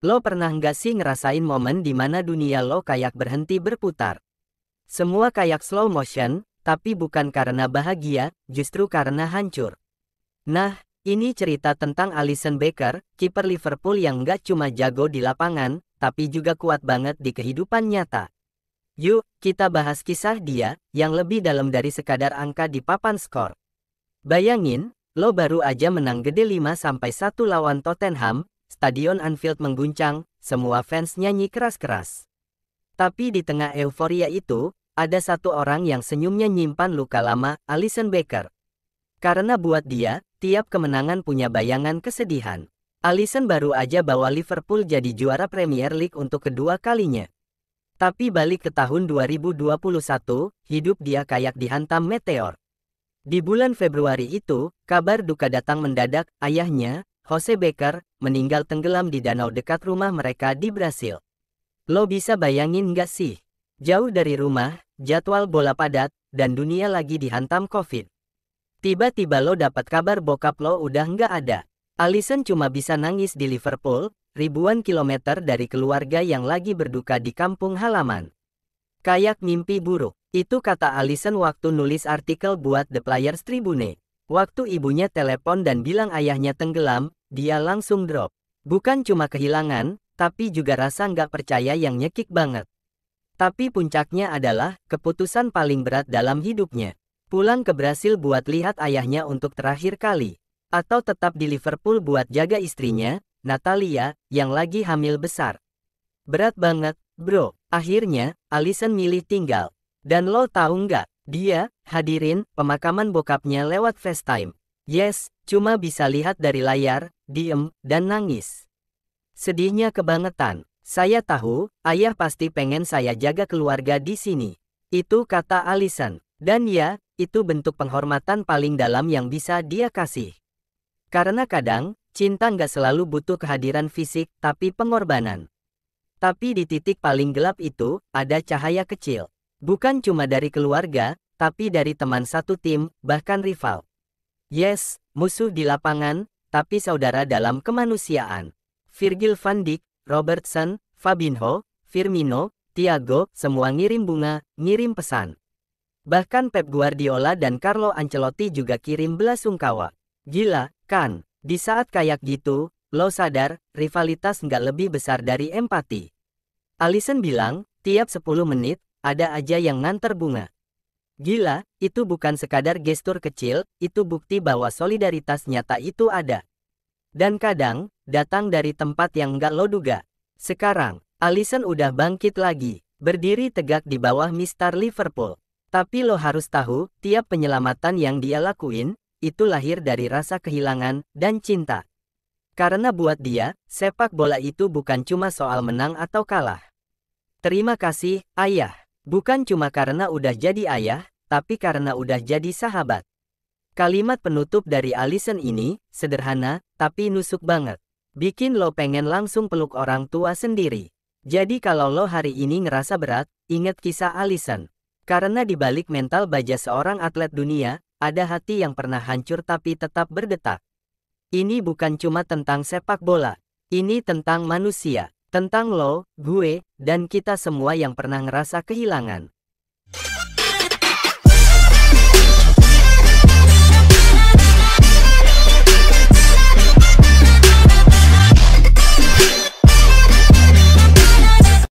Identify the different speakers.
Speaker 1: Lo pernah nggak sih ngerasain momen di mana dunia lo kayak berhenti berputar? Semua kayak slow motion, tapi bukan karena bahagia, justru karena hancur. Nah, ini cerita tentang Alisson Becker, kiper Liverpool yang nggak cuma jago di lapangan, tapi juga kuat banget di kehidupan nyata. Yuk, kita bahas kisah dia, yang lebih dalam dari sekadar angka di papan skor. Bayangin, lo baru aja menang gede 5-1 lawan Tottenham, Stadion Anfield mengguncang, semua fans nyanyi keras-keras. Tapi di tengah euforia itu, ada satu orang yang senyumnya nyimpan luka lama, Alisson Becker. Karena buat dia, tiap kemenangan punya bayangan kesedihan. Alisson baru aja bawa Liverpool jadi juara Premier League untuk kedua kalinya. Tapi balik ke tahun 2021, hidup dia kayak dihantam meteor. Di bulan Februari itu, kabar duka datang mendadak, ayahnya, Jose Becker, meninggal tenggelam di danau dekat rumah mereka di Brasil. Lo bisa bayangin nggak sih? Jauh dari rumah, jadwal bola padat, dan dunia lagi dihantam COVID. Tiba-tiba lo dapat kabar bokap lo udah nggak ada. Alisson cuma bisa nangis di Liverpool, ribuan kilometer dari keluarga yang lagi berduka di kampung halaman. Kayak mimpi buruk. Itu kata Alisson waktu nulis artikel buat The Players Tribune. Waktu ibunya telepon dan bilang ayahnya tenggelam, dia langsung drop. Bukan cuma kehilangan, tapi juga rasa nggak percaya yang nyekik banget. Tapi puncaknya adalah keputusan paling berat dalam hidupnya. Pulang ke Brasil buat lihat ayahnya untuk terakhir kali. Atau tetap di Liverpool buat jaga istrinya, Natalia, yang lagi hamil besar. Berat banget, bro. Akhirnya, Alisson milih tinggal. Dan lo tahu nggak, dia hadirin pemakaman bokapnya lewat FaceTime. Yes, cuma bisa lihat dari layar, diem, dan nangis. Sedihnya kebangetan. Saya tahu, ayah pasti pengen saya jaga keluarga di sini. Itu kata Alisson. Dan ya, itu bentuk penghormatan paling dalam yang bisa dia kasih. Karena kadang, cinta nggak selalu butuh kehadiran fisik, tapi pengorbanan. Tapi di titik paling gelap itu, ada cahaya kecil. Bukan cuma dari keluarga, tapi dari teman satu tim, bahkan rival. Yes, musuh di lapangan, tapi saudara dalam kemanusiaan. Virgil van Dijk, Robertson, Fabinho, Firmino, Thiago, semua ngirim bunga, ngirim pesan. Bahkan Pep Guardiola dan Carlo Ancelotti juga kirim belasungkawa. Gila, kan? Di saat kayak gitu, lo sadar, rivalitas nggak lebih besar dari empati. Alisson bilang, tiap 10 menit, ada aja yang nganter bunga. Gila, itu bukan sekadar gestur kecil, itu bukti bahwa solidaritas nyata itu ada. Dan kadang, datang dari tempat yang nggak lo duga. Sekarang, Alisson udah bangkit lagi, berdiri tegak di bawah Mister Liverpool. Tapi lo harus tahu, tiap penyelamatan yang dia lakuin, itu lahir dari rasa kehilangan dan cinta. Karena buat dia, sepak bola itu bukan cuma soal menang atau kalah. Terima kasih, ayah. Bukan cuma karena udah jadi ayah, tapi karena udah jadi sahabat. Kalimat penutup dari Alisson ini, sederhana, tapi nusuk banget. Bikin lo pengen langsung peluk orang tua sendiri. Jadi kalau lo hari ini ngerasa berat, ingat kisah Alisson. Karena di balik mental baja seorang atlet dunia, ada hati yang pernah hancur tapi tetap berdetak. Ini bukan cuma tentang sepak bola. Ini tentang manusia. Tentang lo, gue, dan kita semua yang pernah ngerasa kehilangan.